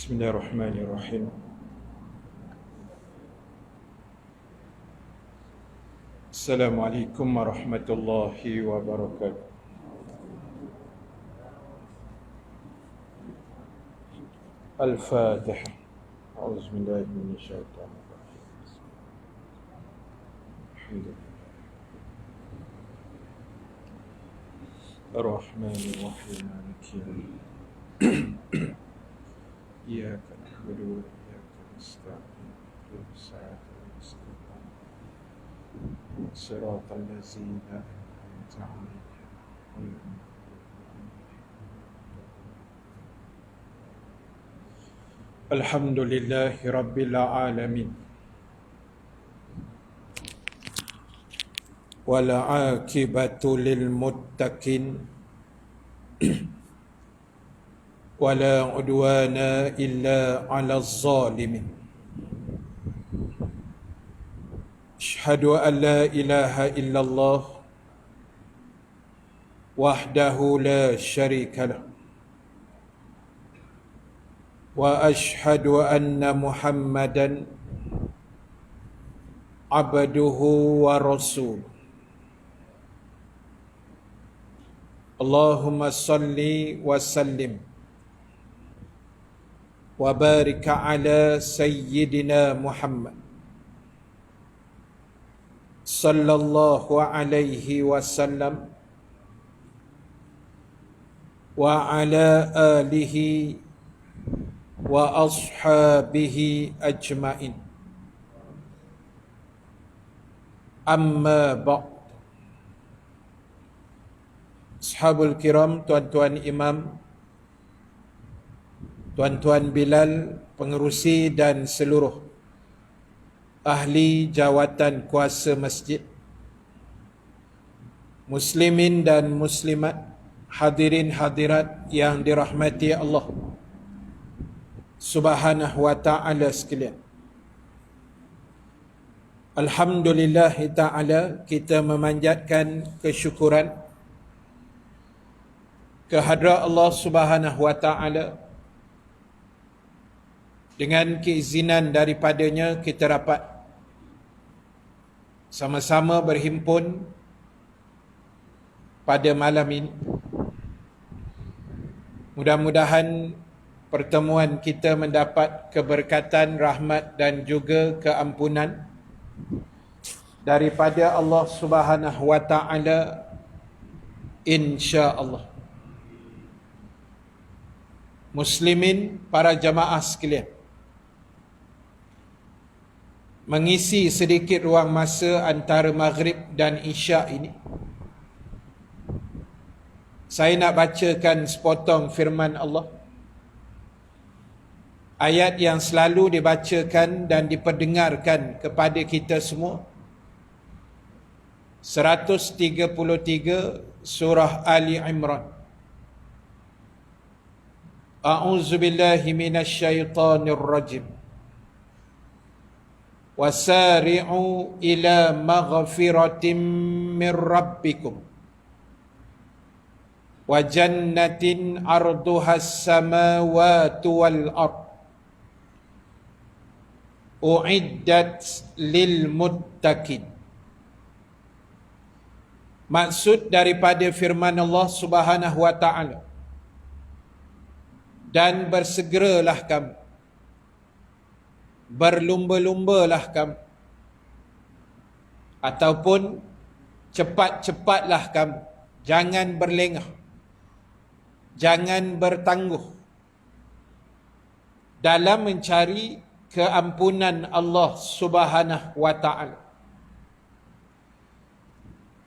Bismillahirrahmanirrahim. Assalamualaikum warahmatullahi wabarakatuh. Al-Fatihah. A'udzubillahi minasyaitonir rajim. Alhamdulillah. Ar-Rahmanir Rahim. Maliki yaumiddin. Iyyaka na'budu wa iyyaka nasta'in. Ihdinas siratal mustaqim. Siratal ladzina an'amta 'alaihim. Alhamdulillahi rabbil alamin. Wal 'aqibatu lil muttaqin. Wala 'udwana illa 'alaz zalimin. Asyhadu an la ilaha illallah wahdahu la syarika lah. Wa asyhadu anna Muhammadan abduhu wa rasul. Allahumma salli wa sallim wa barik ala sayyidina Muhammad sallallahu alaihi wasallam wa ala alihi wa ashabihi ajmain. Amma ba'd. Ashabul kiram, tuan-tuan imam, tuan-tuan Bilal, pengerusi dan seluruh ahli jawatan kuasa masjid, muslimin dan muslimat, hadirin hadirat yang dirahmati Allah Subhanahu wa ta'ala sekalian. Alhamdulillah ta'ala, kita memanjatkan kesyukuran kehadrat Allah Subhanahu wa ta'ala. Dengan keizinan daripadanya kita dapat sama-sama berhimpun pada malam ini. Mudah-mudahan pertemuan kita mendapat keberkatan, rahmat dan juga keampunan daripada Allah Subhanahu wa ta'ala, insya-Allah. Muslimin, para jamaah sekalian, mengisi sedikit ruang masa antara maghrib dan isyak ini, saya nak bacakan sepotong firman Allah, ayat yang selalu dibacakan dan diperdengarkan kepada kita semua. 133 surah Ali Imran. A'udzubillahi minasyaitonir rajim. Wasari'u ila maghfiratin min rabbikum wa jannatin arduhas samawati wal ard u'iddat lil muttaqin. Maksud daripada firman Allah Subhanahu wa ta'ala, dan bersegeralah kamu, berlumba-lumbalah kamu, ataupun cepat-cepatlah kamu, jangan berlengah, jangan bertangguh dalam mencari keampunan Allah Subhanahu wa ta'ala.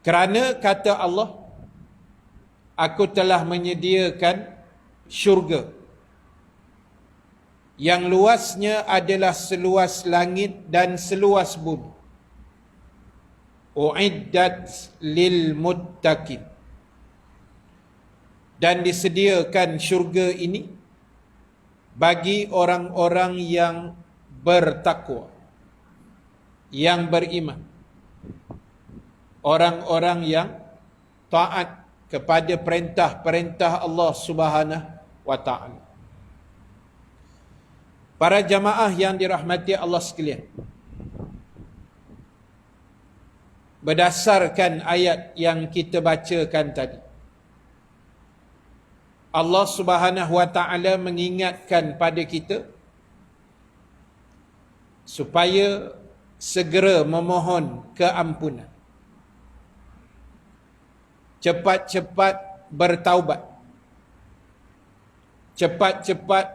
Kerana kata Allah, aku telah menyediakan syurga yang luasnya adalah seluas langit dan seluas bumi. U'iddat lil muttaqin. Dan disediakan syurga ini bagi orang-orang yang bertakwa, yang beriman, orang-orang yang taat kepada perintah-perintah Allah Subhanahu wa ta'ala. Para jamaah yang dirahmati Allah sekalian, berdasarkan ayat yang kita bacakan tadi, Allah Subhanahu wa taala mengingatkan pada kita supaya segera memohon keampunan, cepat-cepat bertaubat, cepat-cepat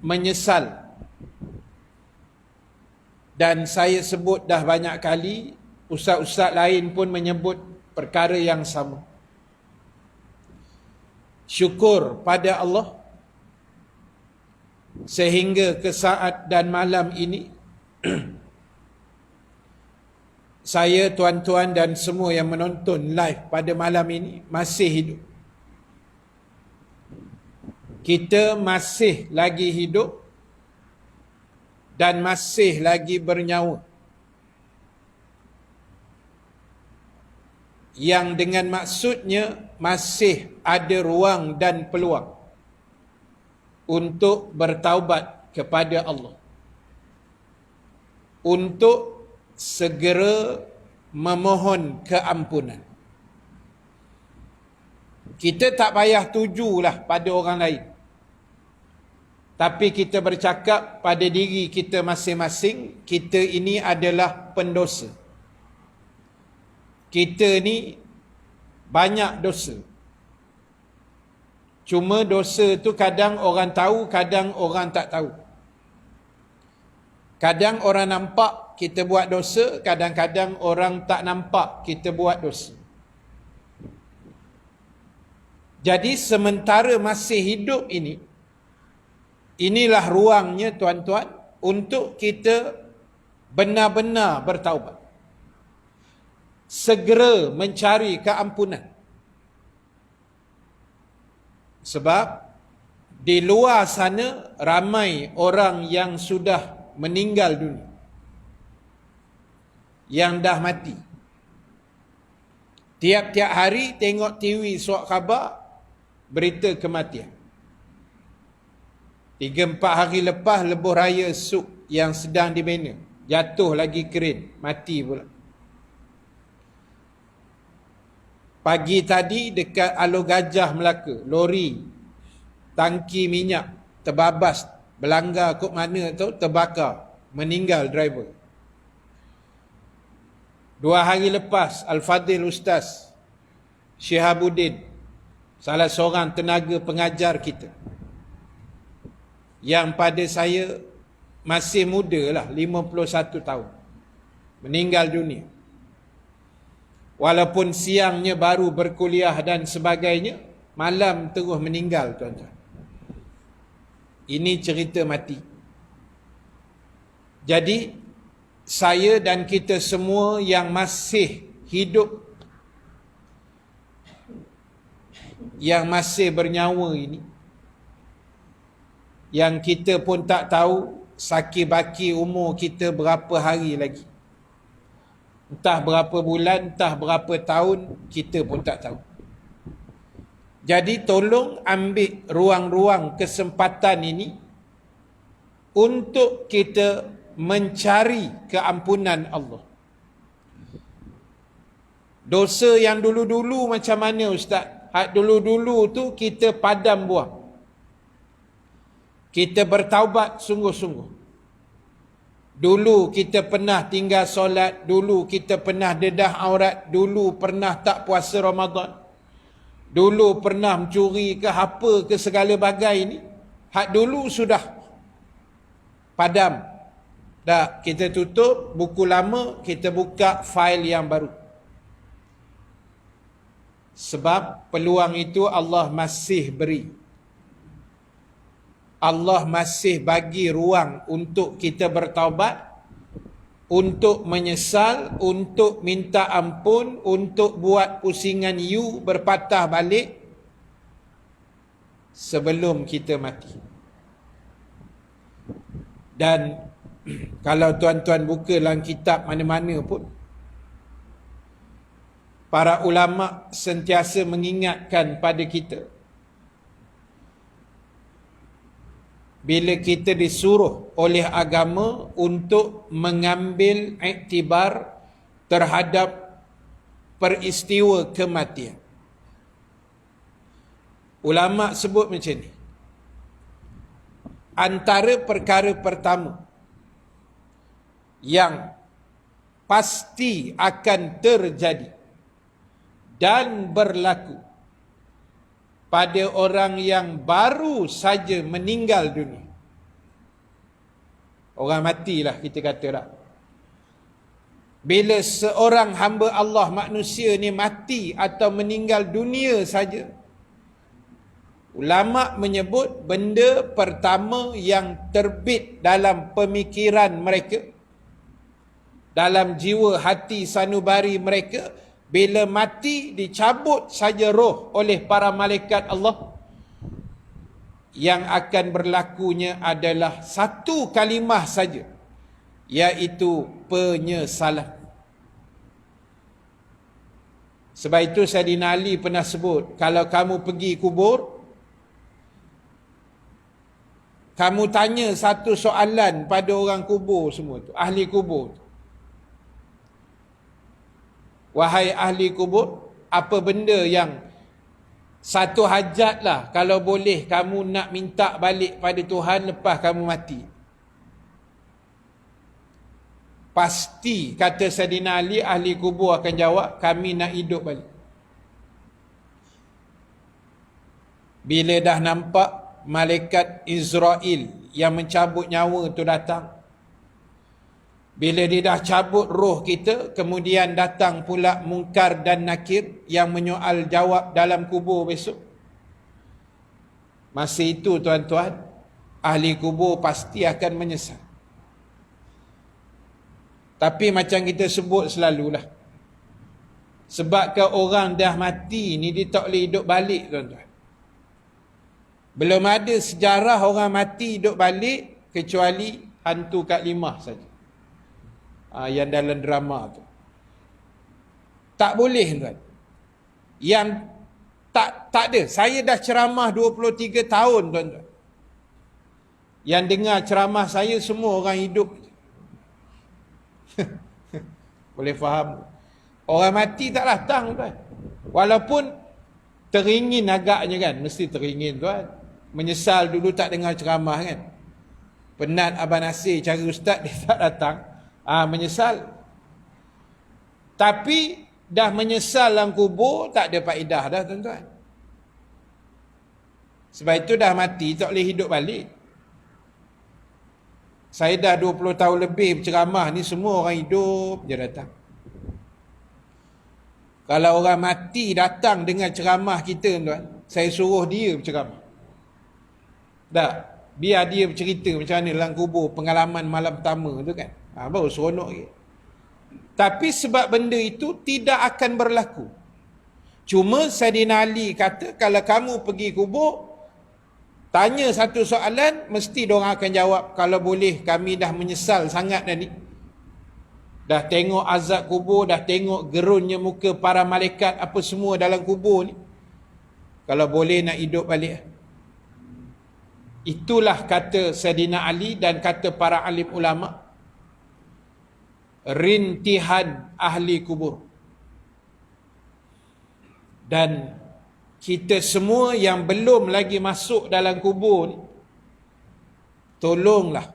menyesal. Dan saya sebut dah banyak kali, ustaz-ustaz lain pun menyebut perkara yang sama. Syukur pada Allah sehingga ke saat dan malam ini saya, tuan-tuan dan semua yang menonton live pada malam ini masih hidup. Kita masih lagi hidup dan masih lagi bernyawa. Yang dengan maksudnya masih ada ruang dan peluang untuk bertaubat kepada Allah, untuk segera memohon keampunan. Kita tak payah tujulah pada orang lain, tapi kita bercakap pada diri kita masing-masing. Kita ini adalah pendosa. Kita ni banyak dosa. Cuma dosa tu kadang orang tahu, kadang orang tak tahu. Kadang orang nampak kita buat dosa, kadang-kadang orang tak nampak kita buat dosa. Jadi sementara masih hidup ini, inilah ruangnya tuan-tuan untuk kita benar-benar bertaubat. Segera mencari keampunan. Sebab di luar sana ramai orang yang sudah meninggal dunia, yang dah mati. Tiap-tiap hari tengok TV surat khabar berita kematian. 3-4 hari lepas lebuh raya Suk yang sedang dibina, jatuh lagi kren, mati pula. Pagi tadi dekat Alor Gajah Melaka, lori tangki minyak terbabas, berlanggar kot mana tu, terbakar, meninggal driver. 2 hari lepas Al-Fadhil Ustaz Syihabuddin, salah seorang tenaga pengajar kita, yang pada saya masih muda lah, 51 tahun, meninggal dunia. Walaupun siangnya baru berkuliah dan sebagainya, malam terus meninggal tuan-tuan. Ini cerita mati. Jadi saya dan kita semua yang masih hidup, yang masih bernyawa ini, yang kita pun tak tahu saki-baki umur kita berapa hari lagi. Entah berapa bulan, entah berapa tahun, kita pun tak tahu. Jadi tolong ambil ruang-ruang kesempatan ini untuk kita mencari keampunan Allah. Dosa yang dulu-dulu macam mana Ustaz? Hak dulu-dulu tu kita padam buang. Kita bertaubat sungguh-sungguh. Dulu kita pernah tinggal solat, dulu kita pernah dedah aurat, dulu pernah tak puasa Ramadan, dulu pernah mencuri ke apa ke segala bagai ni. Hak dulu sudah padam. Dah kita tutup buku lama, kita buka fail yang baru. Sebab peluang itu Allah masih beri. Allah masih bagi ruang untuk kita bertaubat, untuk menyesal, untuk minta ampun, untuk buat pusingan you berpatah balik sebelum kita mati. Dan kalau tuan-tuan buka dalam kitab mana-mana pun, para ulama sentiasa mengingatkan pada kita bila kita disuruh oleh agama untuk mengambil iktibar terhadap peristiwa kematian. Ulama sebut macam ni. Antara perkara pertama yang pasti akan terjadi dan berlaku pada orang yang baru saja meninggal dunia. Orang matilah kita kata tak. Bila seorang hamba Allah manusia ni mati atau meninggal dunia saja, ulama menyebut benda pertama yang terbit dalam pemikiran mereka, dalam jiwa hati sanubari mereka, bila mati dicabut saja roh oleh para malaikat Allah, yang akan berlakunya adalah satu kalimah saja, iaitu penyesalan. Sebab itu Sayyidina Ali pernah sebut, kalau kamu pergi kubur, kamu tanya satu soalan pada orang kubur semua tu, ahli kubur tu. Wahai ahli kubur, apa benda yang satu hajat lah kalau boleh kamu nak minta balik pada Tuhan lepas kamu mati? Pasti, kata Sayyidina Ali, ahli kubur akan jawab, kami nak hidup balik. Bila dah nampak malaikat Israel yang mencabut nyawa tu datang, bila dia dah cabut roh kita, kemudian datang pula Munkar dan Nakir yang menyoal jawab dalam kubur besok. Masa itu tuan-tuan, ahli kubur pasti akan menyesal. Tapi macam kita sebut selalulah, sebab ke orang dah mati ni dia tak boleh hidup balik tuan-tuan. Belum ada sejarah orang mati hidup balik kecuali hantu Kak Limah saja. Yang dalam drama tu. Tak boleh tuan. Yang tak ada. Saya dah ceramah 23 tahun tuan-tuan. Yang dengar ceramah saya semua orang hidup. Boleh faham? Orang mati tak datang tuan. Walaupun teringin agaknya kan. Mesti teringin tuan. Menyesal dulu tak dengar ceramah kan. Penat Abang Nasir cari ustaz dia tak datang. Menyesal. Tapi dah menyesal dalam kubur tak ada faedah dah tuan-tuan. Sebab itu dah mati tak boleh hidup balik. Saya dah 20 tahun lebih berceramah ni, semua orang hidup je datang. Kalau orang mati datang dengan ceramah kita tuan, saya suruh dia berceramah. Tak, biar dia bercerita macam mana dalam kubur, pengalaman malam pertama tu kan. Baru seronok je. Tapi sebab benda itu tidak akan berlaku. Cuma Sayyidina Ali kata, kalau kamu pergi kubur, tanya satu soalan, mesti diorang akan jawab, kalau boleh kami dah menyesal sangat dah ni. Dah tengok azab kubur, dah tengok gerunnya muka para malaikat apa semua dalam kubur ni. Kalau boleh nak hidup balik. Itulah kata Sayyidina Ali dan kata para alim ulama, rintihan ahli kubur. Dan kita semua yang belum lagi masuk dalam kubur ni, tolonglah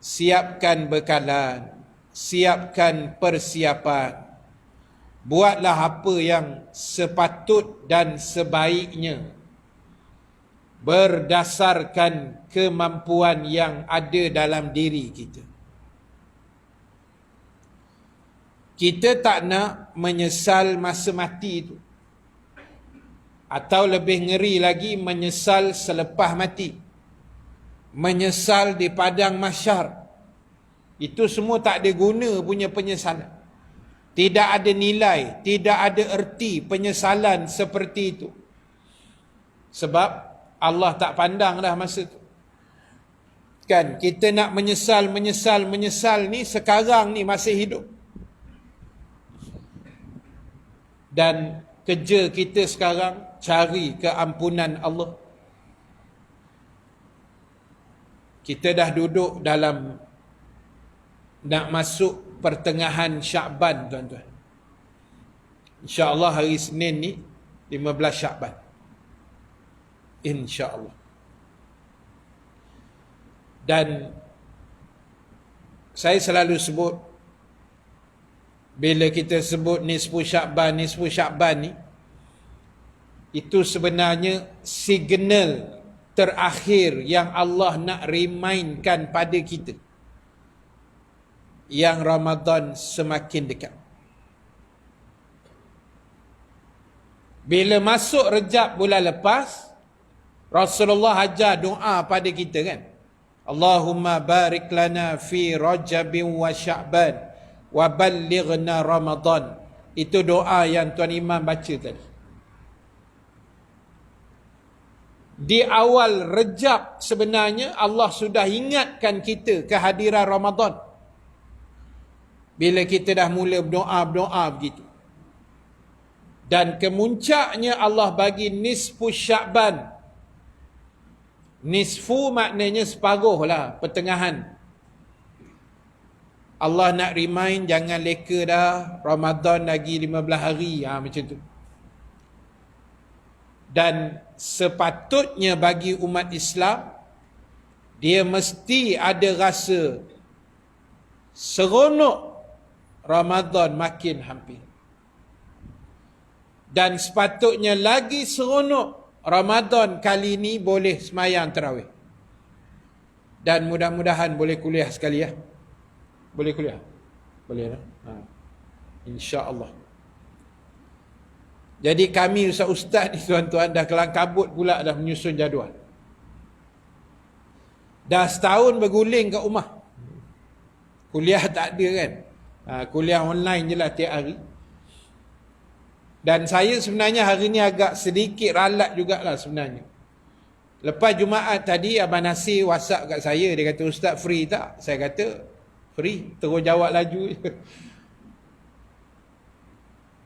siapkan bekalan, siapkan persiapan, buatlah apa yang sepatut dan sebaiknya berdasarkan kemampuan yang ada dalam diri kita. Kita tak nak menyesal masa mati itu. Atau lebih ngeri lagi, menyesal selepas mati. Menyesal di padang mahsyar. Itu semua tak ada guna punya penyesalan. Tidak ada nilai, tidak ada erti penyesalan seperti itu. Sebab Allah tak pandang dah masa itu. Kan, kita nak menyesal ni sekarang ni masih hidup. Dan kerja kita sekarang cari keampunan Allah. Kita dah duduk dalam nak masuk pertengahan Syakban, tuan-tuan. InsyaAllah hari Senin ni 15 Syakban. InsyaAllah. Dan saya selalu sebut, bila kita sebut nisfu Syakban ni, itu sebenarnya signal terakhir yang Allah nak remindkan pada kita yang Ramadan semakin dekat. Bila masuk Rejab bulan lepas, Rasulullah ajar doa pada kita kan, Allahumma barik lana fi Rajabin wa Sya'ban wa ballighna Ramadan. Itu doa yang Tuan Imam baca tadi. Di awal Rejab sebenarnya Allah sudah ingatkan kita kehadiran Ramadan. Bila kita dah mula berdoa begitu. Dan kemuncaknya Allah bagi nisfu Sya'ban. Nisfu maknanya separuh lah, pertengahan. Allah nak remind, jangan leka dah, Ramadan lagi 15 hari, macam tu. Dan sepatutnya bagi umat Islam, dia mesti ada rasa seronok Ramadan makin hampir. Dan sepatutnya lagi seronok Ramadan kali ini boleh semayang tarawih. Dan mudah-mudahan boleh kuliah sekali ya. Boleh kuliah? Boleh lah. InsyaAllah. Jadi kami ustaz-ustaz ni tuan-tuan dah kelang kabut pula dah menyusun jadual. Dah setahun berguling kat rumah. Kuliah tak ada kan. Kuliah online je lah tiap hari. Dan saya sebenarnya hari ni agak sedikit ralat jugalah sebenarnya. Lepas Jumaat tadi, Abang Nasir WhatsApp kat saya. Dia kata, Ustaz free tak? Saya kata, free. Terus jawab laju.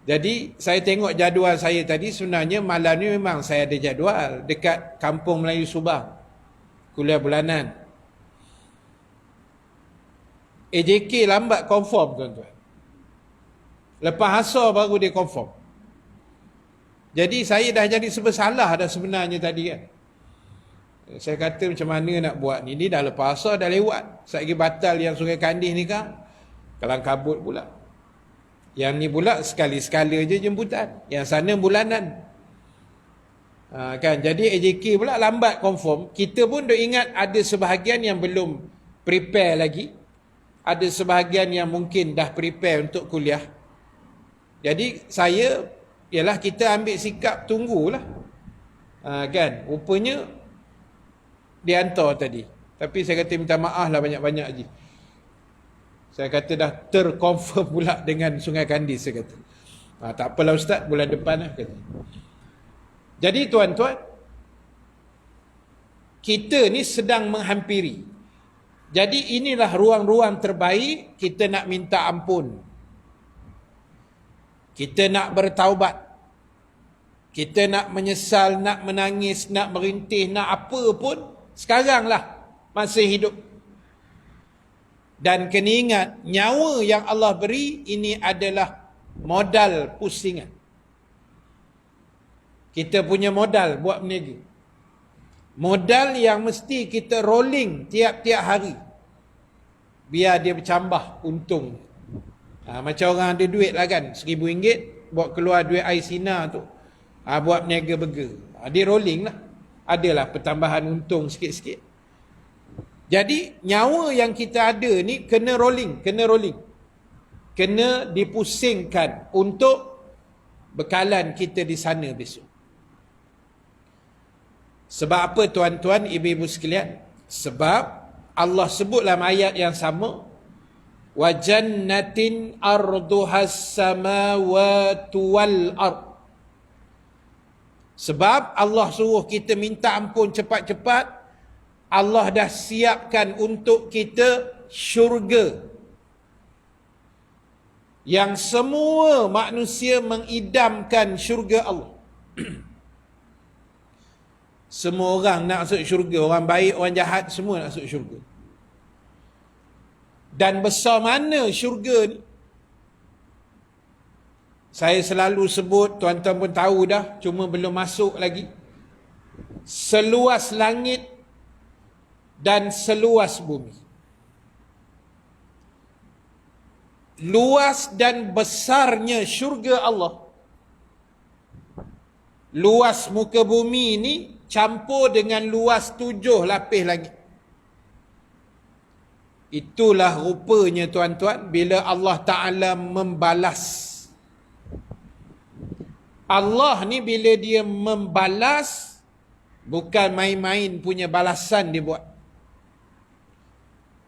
Jadi, saya tengok jadual saya tadi. Sebenarnya malam ni memang saya ada jadual. Dekat Kampung Melayu Subang. Kuliah bulanan. AJK lambat confirm tuan-tuan. Lepas asar baru dia confirm. Jadi saya dah jadi bersalah dah sebenarnya tadi kan. Saya kata macam mana nak buat ni. Ni dah lepas asar dah lewat. Saya lagi batal yang Sungai Kandih ni kan. Kelang kabut pula. Yang ni pula sekali-sekala je jemputan. Yang sana bulanan. Kan. Jadi AJK pula lambat confirm. Kita pun dah ingat ada sebahagian yang belum prepare lagi. Ada sebahagian yang mungkin dah prepare untuk kuliah. Jadi saya, ialah kita ambil sikap tunggulah. Kan, rupanya dia hantar tadi. Tapi saya kata minta maaf lah banyak-banyak je. Saya kata dah terkonfirm pula dengan Sungai Kandis, saya kata. Tak apalah Ustaz, bulan depan lah kata. Jadi tuan-tuan, kita ni sedang menghampiri. Jadi inilah ruang-ruang terbaik kita nak minta ampun. Kita nak bertaubat. Kita nak menyesal, nak menangis, nak merintih, nak apa pun. Sekaranglah masih hidup. Dan kena ingat, nyawa yang Allah beri, ini adalah modal pusingan. Kita punya modal buat berniaga. Modal yang mesti kita rolling tiap-tiap hari. Biar dia bercambah untung. Macam orang ada duit lah kan, RM1,000 buat keluar duit air sinar tu, buat berniaga burger, dia rolling lah, adalah pertambahan untung sikit-sikit. Jadi nyawa yang kita ada ni kena rolling, kena dipusingkan untuk bekalan kita di sana besok. Sebab apa tuan-tuan, ibu-ibu sekalian? Sebab Allah sebut dalam ayat yang sama, wa jannatin arduhas samawati wal ard. Sebab Allah suruh kita minta ampun cepat-cepat, Allah dah siapkan untuk kita syurga yang semua manusia mengidamkan syurga Allah. Semua orang nak masuk syurga. Orang baik, orang jahat, semua nak masuk syurga. Dan besar mana syurga ni? Saya selalu sebut, tuan-tuan pun tahu dah, cuma belum masuk lagi. Seluas langit dan seluas bumi. Luas dan besarnya syurga Allah. Luas muka bumi ni campur dengan luas 7 lapis langit. Itulah rupanya tuan-tuan bila Allah Ta'ala membalas. Allah ni bila dia membalas, bukan main-main punya balasan dia buat.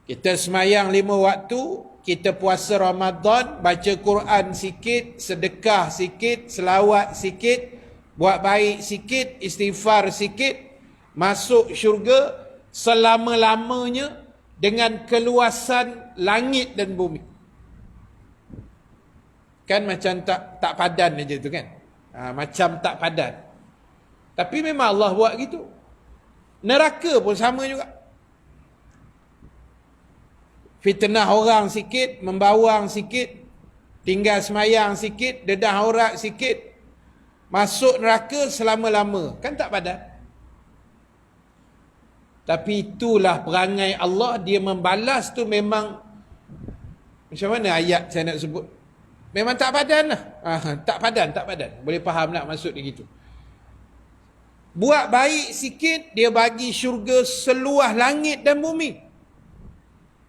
Kita semayang 5 waktu, kita puasa Ramadan, baca Quran sikit, sedekah sikit, selawat sikit, buat baik sikit, istighfar sikit, masuk syurga selama-lamanya dengan keluasan langit dan bumi. Kan macam tak padan aja tu kan. Macam tak padan. Tapi memang Allah buat gitu. Neraka pun sama juga. Fitnah orang sikit, membawang sikit, tinggal semayang sikit, dedah aurat sikit, masuk neraka selama-lama. Kan tak padan. Tapi itulah perangai Allah, dia membalas tu memang, macam mana ayat saya nak sebut? Memang tak padan lah. Tak padan. Boleh faham nak maksud dia gitu. Buat baik sikit, dia bagi syurga seluas langit dan bumi.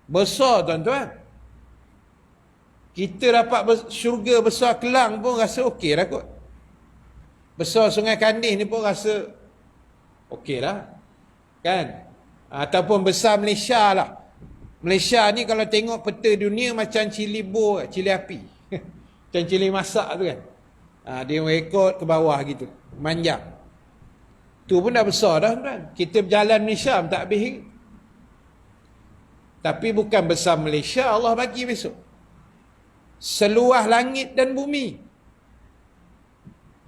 Besar tuan-tuan. Kita dapat syurga besar Kelang pun rasa okey lah kot. Besar Sungai Kandih ni pun rasa okey lah. Kan? Ataupun besar Malaysia lah. Malaysia ni kalau tengok peta dunia macam cili bor, cili api. Macam cili masak tu kan. Dia rekod ke bawah gitu. Manjang. Tu pun dah besar dah tuan. Kita berjalan Malaysia tak habis. Tapi bukan besar Malaysia Allah bagi besok. Seluas langit dan bumi.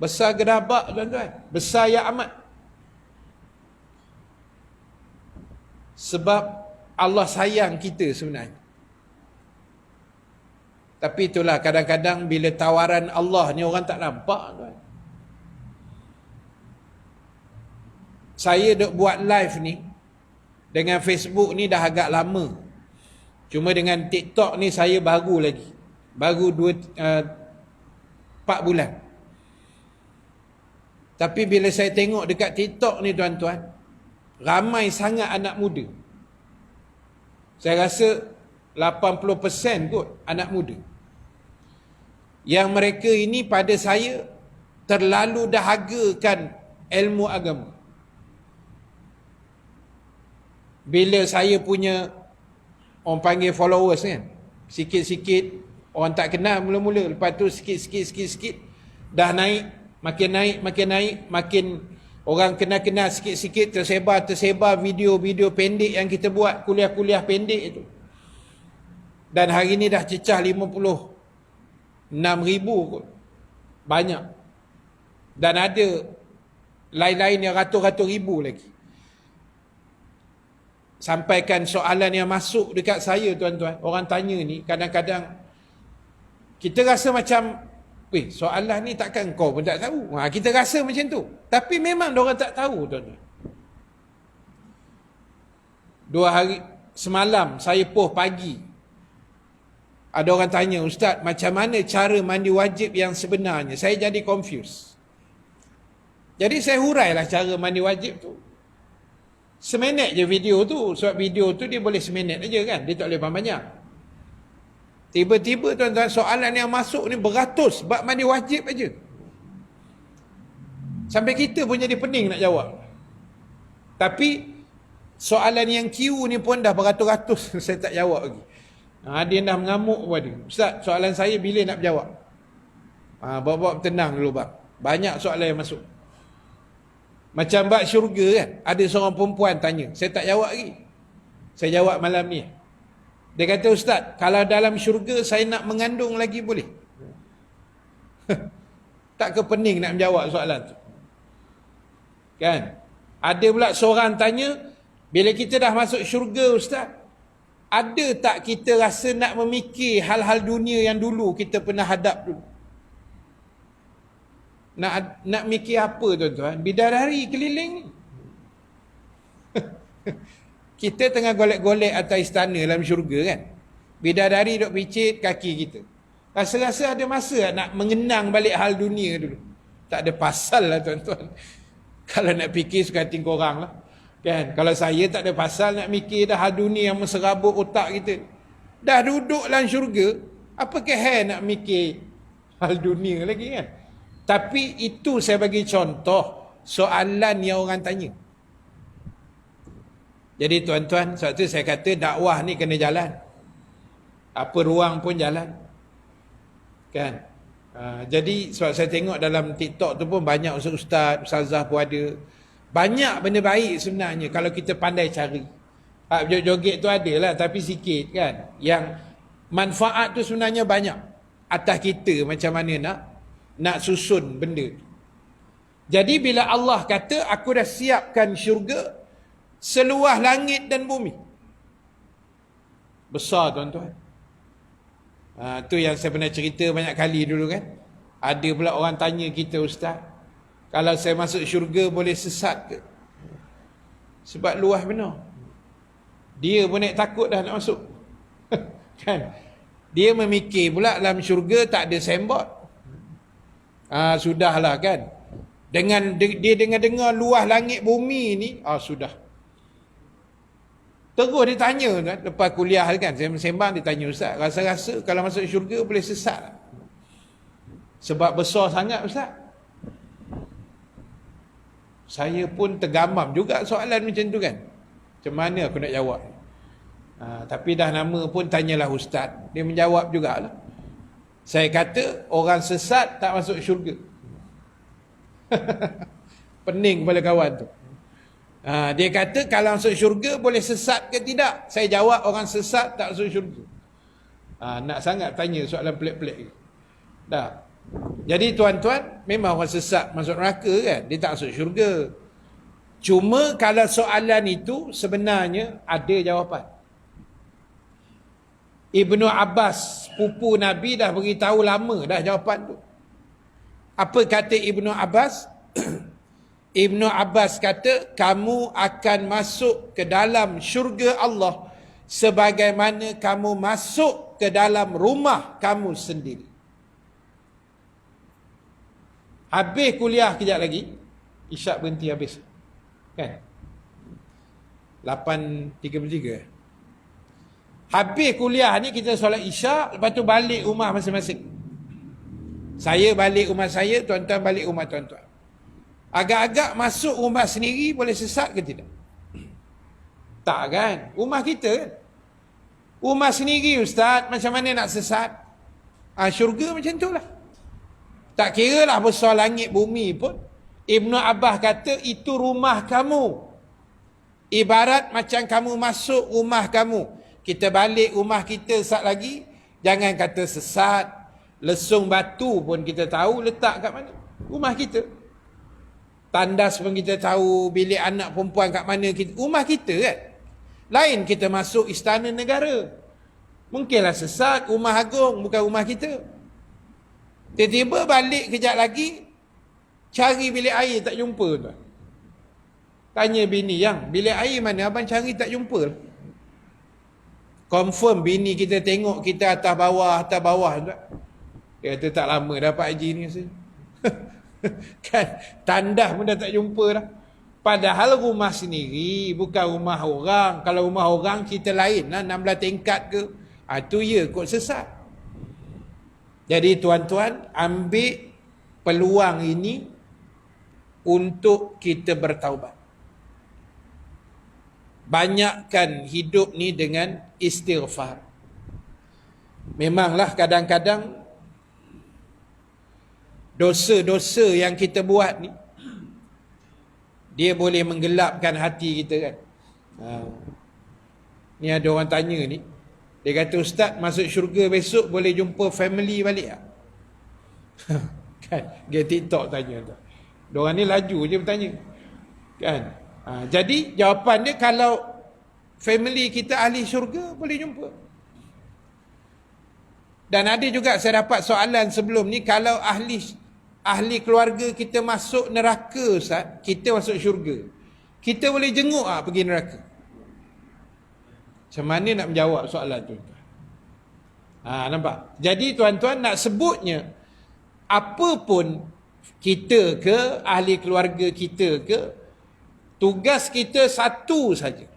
Besar gedabak tuan-tuan. Besar yang amat. Sebab Allah sayang kita sebenarnya. Tapi itulah kadang-kadang bila tawaran Allah ni orang tak nampak tuan. Saya duk buat live ni dengan Facebook ni dah agak lama. Cuma dengan TikTok ni saya baru lagi. Baru 4 bulan. Tapi bila saya tengok dekat TikTok ni tuan-tuan, ramai sangat anak muda. Saya rasa 80% kot anak muda. Yang mereka ini pada saya terlalu dahagakan ilmu agama. Bila saya punya orang panggil followers kan, sikit-sikit orang tak kenal mula-mula, lepas tu sikit-sikit dah naik, makin orang kenal-kenal sikit-sikit, tersebar video-video pendek yang kita buat, kuliah-kuliah pendek itu. Dan hari ni dah cecah 56,000 kot. Banyak. Dan ada lain-lain yang ratus-ratus ribu lagi. Sampaikan soalan yang masuk dekat saya tuan-tuan. Orang tanya ni kadang-kadang kita rasa macam, soalan ni takkan kau pun tak tahu. Kita rasa macam tu. Tapi memang diorang tak tahu tuan-tuan. 2 hari semalam saya post pagi. Ada orang tanya, Ustaz, macam mana cara mandi wajib yang sebenarnya? Saya jadi confused. Jadi saya hurailah cara mandi wajib tu. Seminit je video tu. Sebab video tu dia boleh seminit aja kan. Dia tak boleh banyak. Tiba-tiba tuan-tuan soalan yang masuk ni beratus. Bab mandi wajib aja. Sampai kita pun jadi pening nak jawab. Tapi soalan yang queue ni pun dah beratus-ratus. Saya tak jawab lagi. Dia dah mengamuk pada. Ustaz, soalan saya bila nak berjawab? Bawa-bawa tenang dulu bang. Banyak soalan yang masuk. Macam bab syurga kan. Ada seorang perempuan tanya. Saya tak jawab lagi. Saya jawab malam ni. Dia kata, Ustaz, kalau dalam syurga saya nak mengandung lagi boleh? Tak ke pening nak menjawab soalan tu? Kan? Ada pula seorang tanya, bila kita dah masuk syurga Ustaz, ada tak kita rasa nak memikir hal-hal dunia yang dulu kita pernah hadap dulu? Nak mikir apa tuan-tuan? Bidadari keliling ni. Kita tengah golek-golek atas istana dalam syurga kan. Bidadari duk picit kaki kita. Rasa-rasa ada masa nak mengenang balik hal dunia dulu. Tak ada pasal lah tuan-tuan. Kalau nak fikir suka hati korang lah. Kan? Kalau saya tak ada pasal nak mikir dah hal dunia yang menserabut otak kita. Dah duduk dalam syurga, apa kehal nak mikir hal dunia lagi kan? Tapi itu saya bagi contoh soalan yang orang tanya. Jadi tuan-tuan, sebab tu saya kata dakwah ni kena jalan. Apa ruang pun jalan. Kan? Jadi sebab saya tengok dalam TikTok tu pun banyak ustaz, ustazah pun ada. Banyak benda baik sebenarnya kalau kita pandai cari. Joget tu ada lah tapi sikit kan. Yang manfaat tu sebenarnya banyak. Atas kita macam mana nak susun benda. Jadi bila Allah kata aku dah siapkan syurga seluas langit dan bumi. Besar tuan-tuan. Tu yang saya pernah cerita banyak kali dulu kan. Ada pula orang tanya kita, Ustaz, kalau saya masuk syurga boleh sesat ke? Sebab luas benar. Dia pun naik takut dah nak masuk. Kan? Dia memikir pula dalam syurga tak ada signboard. Sudahlah kan. Dia dengar luas langit bumi ni, sudah. Terus dia tanya kan, lepas kuliah kan, saya sembang dia tanya, Ustaz, rasa-rasa kalau masuk syurga boleh sesat tak? Sebab besar sangat Ustaz. Saya pun tergamam juga soalan macam tu kan. Macam mana aku nak jawab? Tapi dah nama pun tanyalah Ustaz. Dia menjawab jugalah. Saya kata orang sesat tak masuk syurga. Pening kepala kawan tu. Dia kata kalau masuk syurga boleh sesat ke tidak? Saya jawab orang sesat tak masuk syurga. Nak sangat tanya soalan pelik-pelik. Dah. Jadi tuan-tuan, memang orang sesat masuk neraka kan? Dia tak masuk syurga. Cuma kalau soalan itu sebenarnya ada jawapan. Ibnu Abbas, pupu Nabi dah beritahu lama dah jawapan tu. Apa kata Ibnu Abbas? Ibnu Abbas kata, kamu akan masuk ke dalam syurga Allah sebagaimana kamu masuk ke dalam rumah kamu sendiri. Habis kuliah kejap lagi, isyak berhenti habis. Kan? 8.33. Habis kuliah ni kita solat isyak, lepas tu balik rumah masing-masing. Saya balik rumah saya, tuan-tuan balik rumah tuan-tuan. Agak-agak masuk rumah sendiri boleh sesat ke tidak? Tak kan? Rumah kita kan? Rumah sendiri Ustaz, macam mana nak sesat? Syurga macam tu lah. Tak kira lah besar langit bumi pun. Ibnu Abbas kata itu rumah kamu. Ibarat macam kamu masuk rumah kamu. Kita balik rumah kita sat lagi, jangan kata sesat. Lesung batu pun kita tahu letak kat mana. Rumah kita. Tandas pun kita tahu, bilik anak perempuan kat mana kita. Rumah kita kan. Lain kita masuk istana negara. Mungkinlah sesat, rumah agung bukan rumah kita. Tiba-tiba balik kejap lagi, cari bilik air tak jumpa tuan. Tanya bini, yang bilik air mana abang cari tak jumpa. Confirm bini kita tengok kita atas bawah tuan. Dia kata tak lama dapat haji ni rasa. Kan tandas pun dah tak jumpa dah. Padahal rumah sendiri bukan rumah orang. Kalau rumah orang cerita lain lah, 16 tingkat ke, tu ya kot sesat. Jadi tuan-tuan, ambil peluang ini untuk kita bertaubat. Banyakkan hidup ni dengan istighfar. Memanglah kadang-kadang dosa-dosa yang kita buat ni, dia boleh menggelapkan hati kita kan. Ni ada orang tanya ni, dia kata, Ustaz, masuk syurga besok boleh jumpa family balik tak? Kan, dia TikTok tanya tu. Diorang ni laju je bertanya. Kan? Jadi jawapan dia, kalau family kita ahli syurga, boleh jumpa. Dan ada juga saya dapat soalan sebelum ni, kalau ahli keluarga kita masuk neraka, Ustaz, kita masuk syurga, kita boleh jenguk pergi neraka? Macam mana nak menjawab soalan tu? Nampak? Jadi tuan-tuan, nak sebutnya, apa pun kita ke, ahli keluarga kita ke, tugas kita satu saja.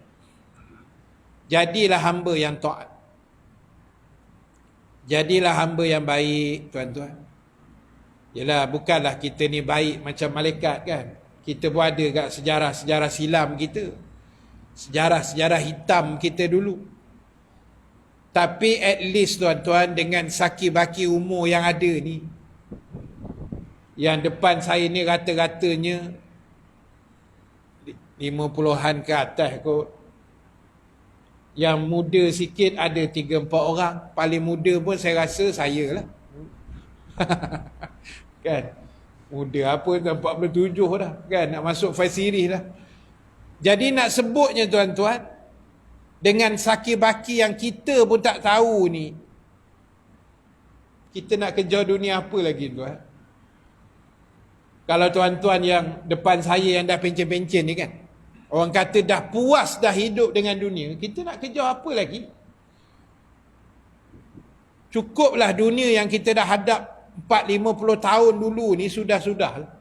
Jadilah hamba yang taat. Jadilah hamba yang baik, tuan-tuan. Yalah, bukanlah kita ni baik macam malaikat kan. Kita pun ada kat sejarah-sejarah silam kita. Sejarah-sejarah hitam kita dulu. Tapi at least tuan-tuan, dengan saki baki umur yang ada ni, yang depan saya ni rata-ratanya 50-an ke atas kot. Yang muda sikit ada 3-4 orang. Paling muda pun saya rasa saya lah. Kan? Muda apa, 47 dah. Kan? Nak masuk 5 series dah. Jadi nak sebutnya tuan-tuan, dengan saki baki yang kita pun tak tahu ni, kita nak kejar dunia apa lagi tuan? Kalau tuan-tuan yang depan saya yang dah pencen-pencen ni kan, orang kata dah puas dah hidup dengan dunia, kita nak kejar apa lagi? Cukuplah dunia yang kita dah hadap 40-50 tahun dulu ni, sudah-sudah lah.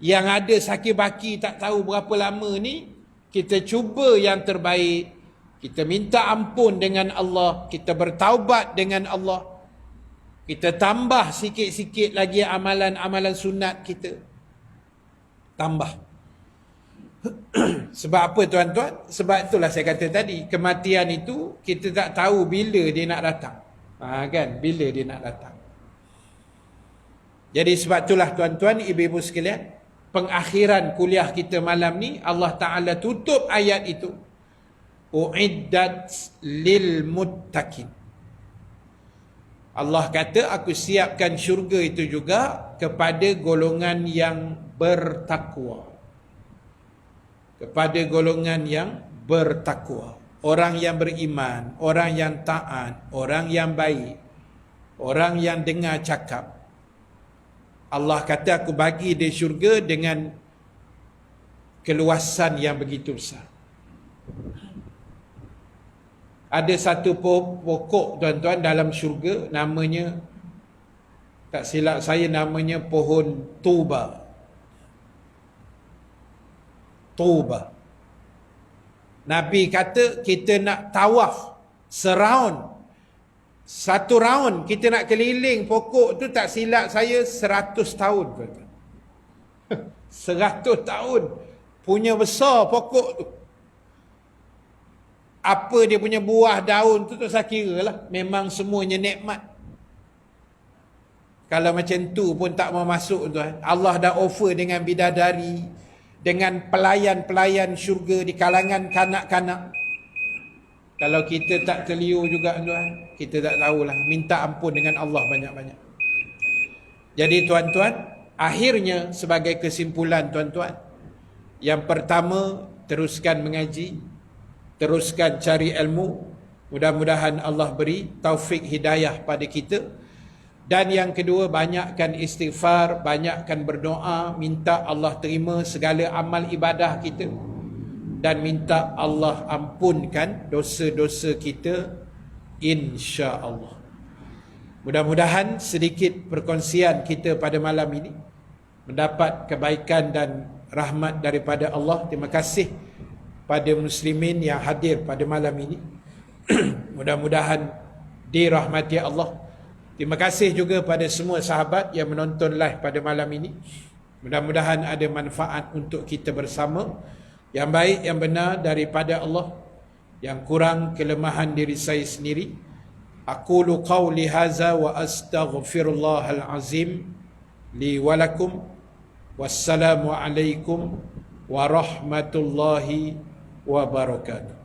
Yang ada saki baki tak tahu berapa lama ni, kita cuba yang terbaik, kita minta ampun dengan Allah, kita bertaubat dengan Allah, kita tambah sikit-sikit lagi amalan-amalan sunat kita, tambah. Sebab apa tuan-tuan? Sebab itulah saya kata tadi, kematian itu kita tak tahu bila dia nak datang. Kan? Bila dia nak datang. Jadi sebab itulah tuan-tuan, ibu-ibu sekalian, pengakhiran kuliah kita malam ni, Allah Ta'ala tutup ayat itu, uiddat lil muttaqin. Allah kata, aku siapkan syurga itu juga kepada golongan yang bertakwa. Kepada golongan yang bertakwa. Orang yang beriman, orang yang taat, orang yang baik, orang yang dengar cakap. Allah kata, aku bagi dia syurga dengan keluasan yang begitu besar. Ada satu pokok tuan-tuan dalam syurga, namanya, tak silap saya, namanya pohon Tuba. Tuba. Nabi kata kita nak tawaf seround, satu round kita nak keliling pokok tu, tak silap saya 100 tahun. 100 tahun punya besar pokok tu. Apa dia punya buah daun tu tak saya kira lah. Memang semuanya nikmat. Kalau macam tu pun tak mau masuk tuan. Allah dah offer dengan bidadari, dengan pelayan-pelayan syurga di kalangan kanak-kanak. Kalau kita tak terliur juga tuan, kita tak tahulah. Minta ampun dengan Allah banyak-banyak. Jadi tuan-tuan, akhirnya sebagai kesimpulan tuan-tuan, yang pertama, teruskan mengaji, teruskan cari ilmu. Mudah-mudahan Allah beri taufik hidayah pada kita. Dan yang kedua, banyakkan istighfar, banyakkan berdoa, minta Allah terima segala amal ibadah kita, dan minta Allah ampunkan dosa-dosa kita, insya-Allah. Mudah-mudahan sedikit perkongsian kita pada malam ini mendapat kebaikan dan rahmat daripada Allah. Terima kasih pada muslimin yang hadir pada malam ini. Mudah-mudahan dirahmati Allah. Terima kasih juga pada semua sahabat yang menonton live pada malam ini. Mudah-mudahan ada manfaat untuk kita bersama. Yang baik, yang benar daripada Allah. Yang kurang, kelemahan diri saya sendiri. Aqulu qawli haza wa astaghfirullahal azim li walakum. Wassalamualaikum warahmatullahi wabarakatuh.